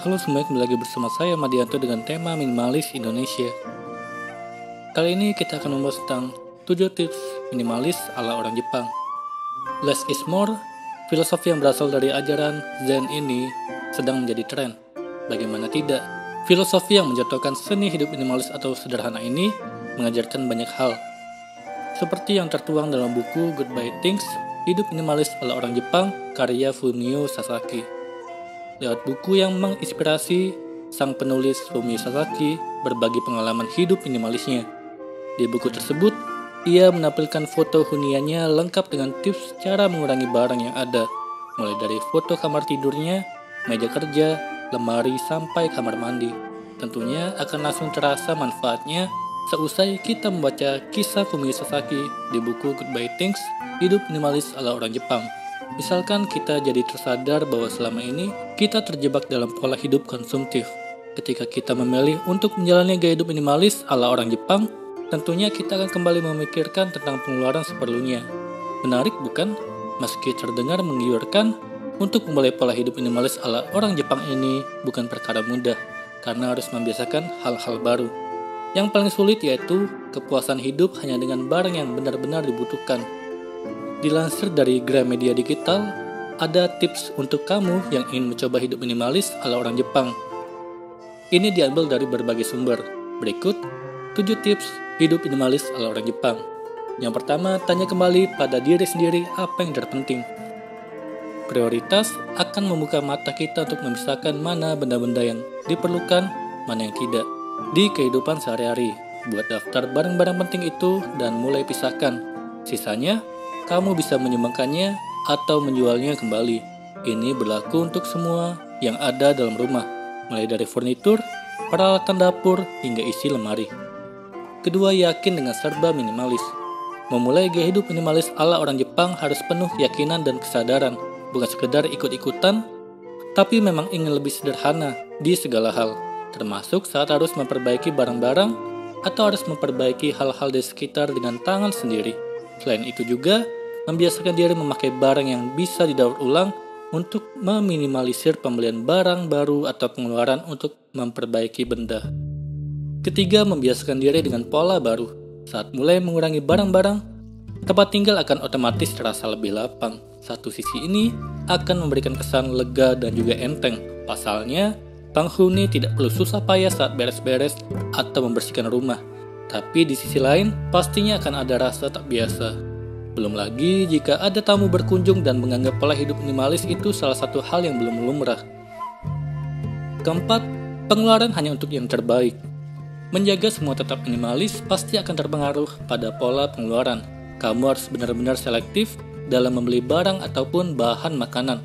Halo semuanya, kembali lagi bersama saya Madianto dengan tema minimalis Indonesia. Kali ini kita akan membahas tentang 7 tips minimalis ala orang Jepang. Less is more, filosofi yang berasal dari ajaran Zen ini sedang menjadi tren. Bagaimana tidak, filosofi yang menjatuhkan seni hidup minimalis atau sederhana ini mengajarkan banyak hal. Seperti yang tertuang dalam buku Goodbye Things, Hidup Minimalis ala Orang Jepang, karya Fumio Sasaki. Lewat buku yang menginspirasi, sang penulis Fumio Sasaki berbagi pengalaman hidup minimalisnya. Di buku tersebut, ia menampilkan foto huniannya lengkap dengan tips cara mengurangi barang yang ada, mulai dari foto kamar tidurnya, meja kerja, lemari, sampai kamar mandi. Tentunya akan langsung terasa manfaatnya seusai kita membaca kisah Fumio Sasaki di buku Goodbye Things, Hidup Minimalis ala Orang Jepang. Misalkan kita jadi tersadar bahwa selama ini kita terjebak dalam pola hidup konsumtif. Ketika kita memilih untuk menjalani gaya hidup minimalis ala orang Jepang, tentunya kita akan kembali memikirkan tentang pengeluaran seperlunya. Menarik bukan? Meski terdengar menggiurkan, untuk memulai pola hidup minimalis ala orang Jepang ini bukan perkara mudah, karena harus membiasakan hal-hal baru. Yang paling sulit yaitu kepuasan hidup hanya dengan barang yang benar-benar dibutuhkan. Dilansir dari Gramedia Digital, ada tips untuk kamu yang ingin mencoba hidup minimalis ala orang Jepang. Ini diambil dari berbagai sumber. Berikut 7 tips hidup minimalis ala orang Jepang. Yang pertama, tanya kembali pada diri sendiri apa yang terpenting. Prioritas akan membuka mata kita untuk memisahkan mana benda-benda yang diperlukan, mana yang tidak. Di kehidupan sehari-hari, buat daftar barang-barang penting itu dan mulai pisahkan. Sisanya, kamu bisa menyumbangkannya atau menjualnya kembali. Ini berlaku untuk semua yang ada dalam rumah, mulai dari furnitur, peralatan dapur, hingga isi lemari. Kedua, yakin dengan serba minimalis. Memulai gaya hidup minimalis ala orang Jepang harus penuh keyakinan dan kesadaran, bukan sekedar ikut-ikutan, tapi memang ingin lebih sederhana di segala hal, termasuk saat harus memperbaiki barang-barang atau harus memperbaiki hal-hal di sekitar dengan tangan sendiri. Selain itu juga, membiasakan diri memakai barang yang bisa didaur ulang untuk meminimalisir pembelian barang baru atau pengeluaran untuk memperbaiki benda. Ketiga, membiasakan diri dengan pola baru. Saat mulai mengurangi barang-barang, tempat tinggal akan otomatis terasa lebih lapang. Satu sisi ini akan memberikan kesan lega dan juga enteng. Pasalnya, penghuni tidak perlu susah payah saat beres-beres atau membersihkan rumah. Tapi di sisi lain, pastinya akan ada rasa tak biasa. Belum lagi jika ada tamu berkunjung dan menganggap pola hidup minimalis itu salah satu hal yang belum lumrah. Keempat, pengeluaran hanya untuk yang terbaik. Menjaga semua tetap minimalis pasti akan terpengaruh pada pola pengeluaran. Kamu harus benar-benar selektif dalam membeli barang ataupun bahan makanan.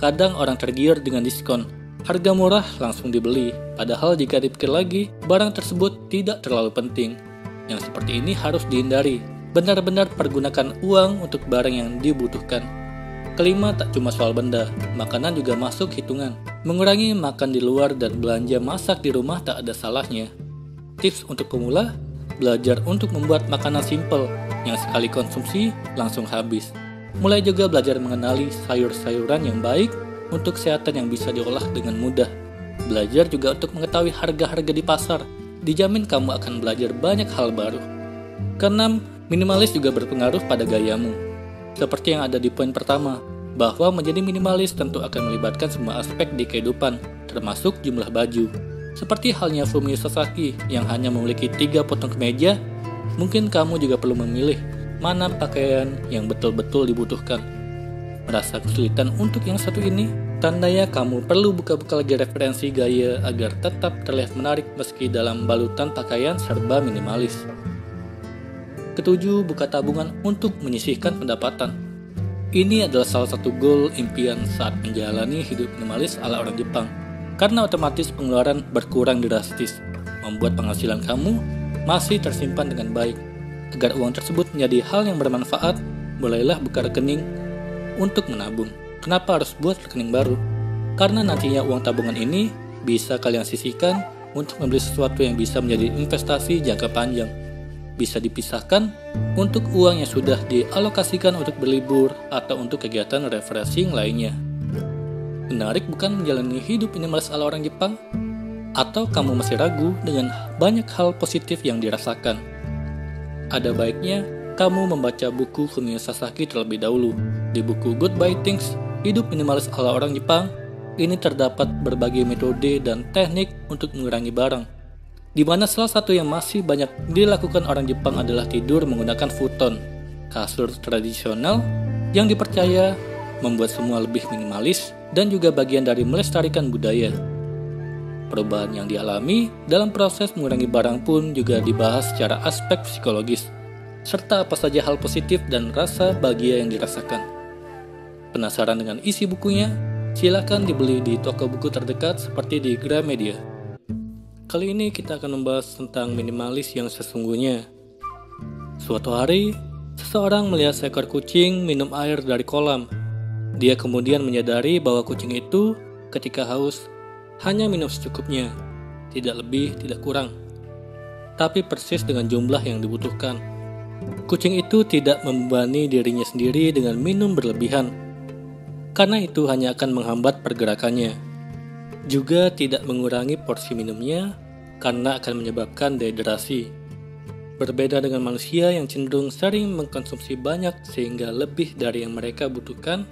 Kadang orang tergiur dengan diskon. Harga murah langsung dibeli, padahal jika dipikir lagi, barang tersebut tidak terlalu penting. Yang seperti ini harus dihindari. Benar-benar pergunakan uang untuk barang yang dibutuhkan. Kelima, tak cuma soal benda, makanan juga masuk hitungan. Mengurangi makan di luar dan belanja masak di rumah tak ada salahnya. Tips untuk pemula, belajar untuk membuat makanan simple, yang sekali konsumsi langsung habis. Mulai juga belajar mengenali sayur-sayuran yang baik, untuk kesehatan yang bisa diolah dengan mudah. Belajar juga untuk mengetahui harga-harga di pasar. Dijamin kamu akan belajar banyak hal baru. Keenam, minimalis juga berpengaruh pada gayamu. Seperti yang ada di poin pertama, bahwa menjadi minimalis tentu akan melibatkan semua aspek di kehidupan, termasuk jumlah baju. Seperti halnya Fumio Sasaki yang hanya memiliki 3 potong kemeja, mungkin kamu juga perlu memilih mana pakaian yang betul-betul dibutuhkan. Merasa kesulitan untuk yang satu ini? Tandanya kamu perlu buka-buka lagi referensi gaya agar tetap terlihat menarik meski dalam balutan pakaian serba minimalis. Ketujuh, buka tabungan untuk menyisihkan pendapatan. Ini adalah salah satu goal impian saat menjalani hidup minimalis ala orang Jepang, karena otomatis pengeluaran berkurang drastis, membuat penghasilan kamu masih tersimpan dengan baik. Agar uang tersebut menjadi hal yang bermanfaat, mulailah buka rekening untuk menabung. Kenapa harus buat rekening baru? Karena nantinya uang tabungan ini bisa kalian sisihkan untuk membeli sesuatu yang bisa menjadi investasi jangka panjang. Bisa dipisahkan untuk uang yang sudah dialokasikan untuk berlibur atau untuk kegiatan refreshing lainnya. Menarik bukan menjalani hidup minimalis ala orang Jepang? Atau kamu masih ragu dengan banyak hal positif yang dirasakan? Ada baiknya kamu membaca buku Kunio Sasaki terlebih dahulu. Di buku Goodbye Things, Hidup Minimalis ala Orang Jepang, ini terdapat berbagai metode dan teknik untuk mengurangi barang, di mana salah satu yang masih banyak dilakukan orang Jepang adalah tidur menggunakan futon, kasur tradisional yang dipercaya membuat semua lebih minimalis dan juga bagian dari melestarikan budaya. Perubahan yang dialami dalam proses mengurangi barang pun juga dibahas secara aspek psikologis, serta apa saja hal positif dan rasa bahagia yang dirasakan. Penasaran dengan isi bukunya? Silakan dibeli di toko buku terdekat seperti di Gramedia. Kali ini kita akan membahas tentang minimalis yang sesungguhnya. Suatu hari, seseorang melihat seekor kucing minum air dari kolam. Dia kemudian menyadari bahwa kucing itu ketika haus hanya minum secukupnya, tidak lebih, tidak kurang, tapi persis dengan jumlah yang dibutuhkan. Kucing itu tidak membebani dirinya sendiri dengan minum berlebihan, karena itu hanya akan menghambat pergerakannya. Juga tidak mengurangi porsi minumnya, karena akan menyebabkan dehidrasi. Berbeda dengan manusia yang cenderung sering mengkonsumsi banyak sehingga lebih dari yang mereka butuhkan,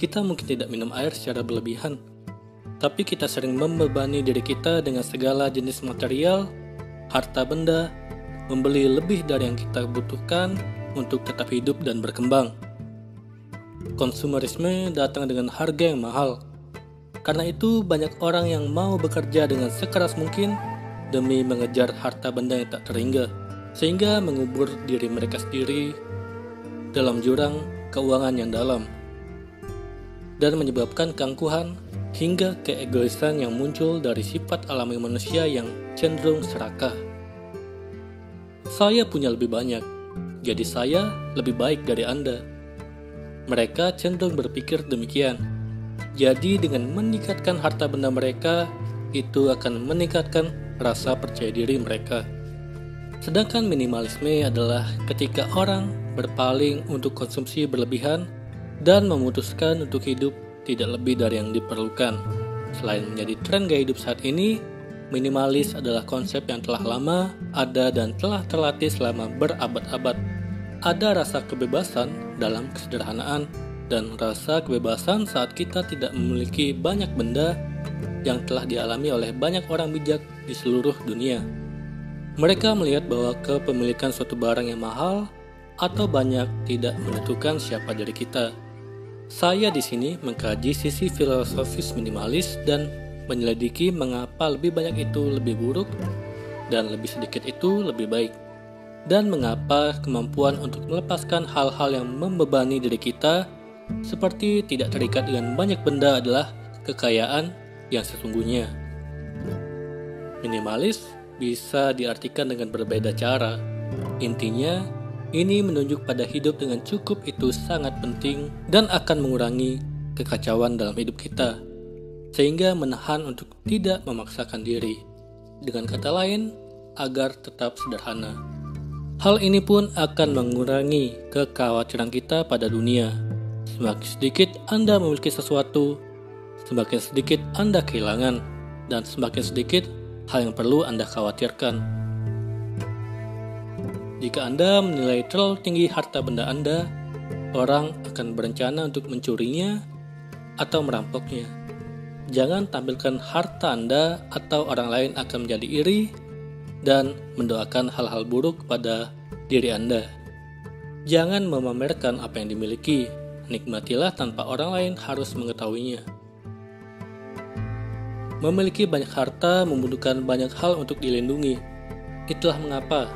kita mungkin tidak minum air secara berlebihan, tapi kita sering membebani diri kita dengan segala jenis material, harta benda, membeli lebih dari yang kita butuhkan untuk tetap hidup dan berkembang. Konsumerisme datang dengan harga yang mahal. Karena itu banyak orang yang mau bekerja dengan sekeras mungkin demi mengejar harta benda yang tak terhingga, sehingga mengubur diri mereka sendiri dalam jurang keuangan yang dalam dan menyebabkan keangkuhan hingga keegoisan yang muncul dari sifat alami manusia yang cenderung serakah. Saya punya lebih banyak, jadi saya lebih baik dari Anda. Mereka cenderung berpikir demikian. Jadi dengan meningkatkan harta benda mereka, itu akan meningkatkan rasa percaya diri mereka. Sedangkan minimalisme adalah ketika orang berpaling untuk konsumsi berlebihan dan memutuskan untuk hidup tidak lebih dari yang diperlukan. Selain menjadi tren gaya hidup saat ini, minimalis adalah konsep yang telah lama ada dan telah terlatih selama berabad-abad. Ada rasa kebebasan dalam kesederhanaan dan rasa kebebasan saat kita tidak memiliki banyak benda yang telah dialami oleh banyak orang bijak di seluruh dunia. Mereka melihat bahwa kepemilikan suatu barang yang mahal atau banyak tidak menentukan siapa diri kita. Saya di sini mengkaji sisi filosofis minimalis dan menyelidiki mengapa lebih banyak itu lebih buruk dan lebih sedikit itu lebih baik. Dan mengapa kemampuan untuk melepaskan hal-hal yang membebani diri kita seperti tidak terikat dengan banyak benda adalah kekayaan yang sesungguhnya. Minimalis bisa diartikan dengan berbeda cara. Intinya, ini menunjuk pada hidup dengan cukup itu sangat penting dan akan mengurangi kekacauan dalam hidup kita, sehingga menahan untuk tidak memaksakan diri. Dengan kata lain, agar tetap sederhana. Hal ini pun akan mengurangi kekhawatiran kita pada dunia. Semakin sedikit Anda memiliki sesuatu, semakin sedikit Anda kehilangan, dan semakin sedikit hal yang perlu Anda khawatirkan. Jika Anda menilai terlalu tinggi harta benda Anda, orang akan berencana untuk mencurinya atau merampoknya. Jangan tampilkan harta Anda atau orang lain akan menjadi iri dan mendoakan hal-hal buruk pada diri Anda. Jangan memamerkan apa yang dimiliki, nikmatilah tanpa orang lain harus mengetahuinya. Memiliki banyak harta membutuhkan banyak hal untuk dilindungi. Itulah mengapa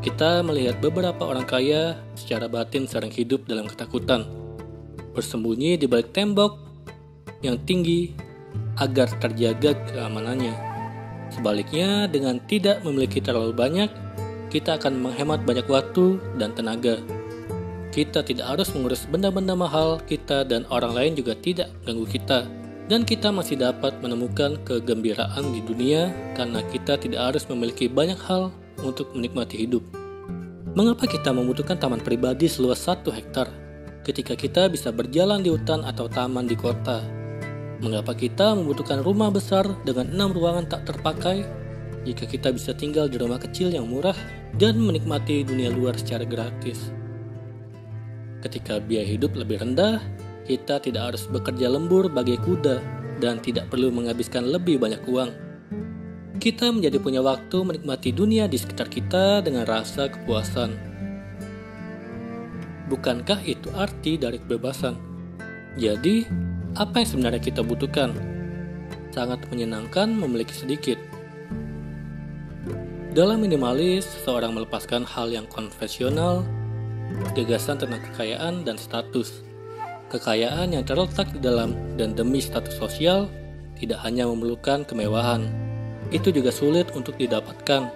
kita melihat beberapa orang kaya secara batin sering hidup dalam ketakutan, bersembunyi di balik tembok yang tinggi agar terjaga keamanannya. Sebaliknya, dengan tidak memiliki terlalu banyak, kita akan menghemat banyak waktu dan tenaga. Kita tidak harus mengurus benda-benda mahal kita dan orang lain juga tidak mengganggu kita. Dan kita masih dapat menemukan kegembiraan di dunia karena kita tidak harus memiliki banyak hal untuk menikmati hidup. Mengapa kita membutuhkan taman pribadi seluas 1 hektar ketika kita bisa berjalan di hutan atau taman di kota? Mengapa kita membutuhkan rumah besar dengan 6 ruangan tak terpakai jika kita bisa tinggal di rumah kecil yang murah dan menikmati dunia luar secara gratis? Ketika biaya hidup lebih rendah, kita tidak harus bekerja lembur bagai kuda dan tidak perlu menghabiskan lebih banyak uang. Kita menjadi punya waktu menikmati dunia di sekitar kita dengan rasa kepuasan. Bukankah itu arti dari kebebasan? Jadi, apa yang sebenarnya kita butuhkan? Sangat menyenangkan memiliki sedikit. Dalam minimalis, seseorang melepaskan hal yang konvensional, gagasan tentang kekayaan dan status. Kekayaan yang terletak di dalam dan demi status sosial tidak hanya memerlukan kemewahan. Itu juga sulit untuk didapatkan,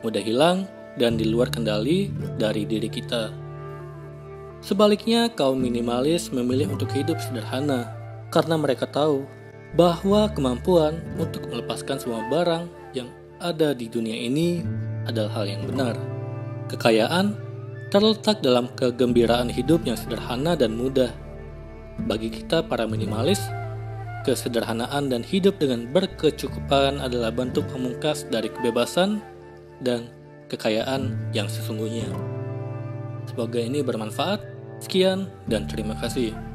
mudah hilang, dan di luar kendali dari diri kita. Sebaliknya, kaum minimalis memilih untuk hidup sederhana karena mereka tahu bahwa kemampuan untuk melepaskan semua barang yang ada di dunia ini adalah hal yang benar. Kekayaan terletak dalam kegembiraan hidup yang sederhana dan mudah. Bagi kita para minimalis, kesederhanaan dan hidup dengan berkecukupan adalah bentuk pamungkas dari kebebasan dan kekayaan yang sesungguhnya. Semoga ini bermanfaat. Sekian dan terima kasih.